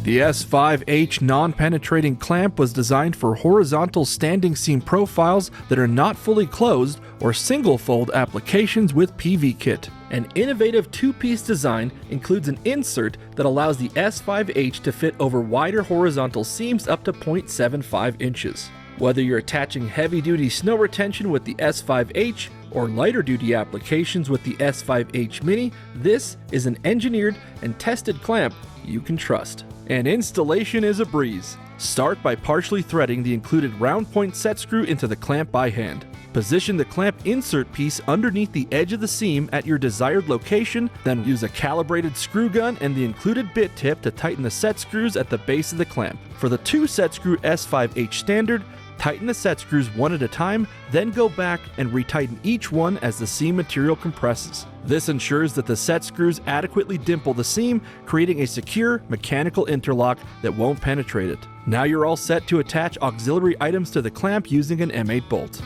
The S-5-H non-penetrating clamp was designed for horizontal standing seam profiles that are not fully closed or single-fold applications with PV kit. An innovative two-piece design includes an insert that allows the S-5-H to fit over wider horizontal seams up to 0.75 inches. Whether you're attaching heavy-duty snow retention with the S-5-H or lighter-duty applications with the S-5-H Mini, this is an engineered and tested clamp you can trust. And installation is a breeze. Start by partially threading the included round point set screw into the clamp by hand. Position the clamp insert piece underneath the edge of the seam at your desired location, then use a calibrated screw gun and the included bit tip to tighten the set screws at the base of the clamp. For the 2 set screw S-5-H standard, tighten the set screws one at a time, then go back and retighten each one as the seam material compresses. This ensures that the set screws adequately dimple the seam, creating a secure mechanical interlock that won't penetrate it. Now you're all set to attach auxiliary items to the clamp using an M8 bolt.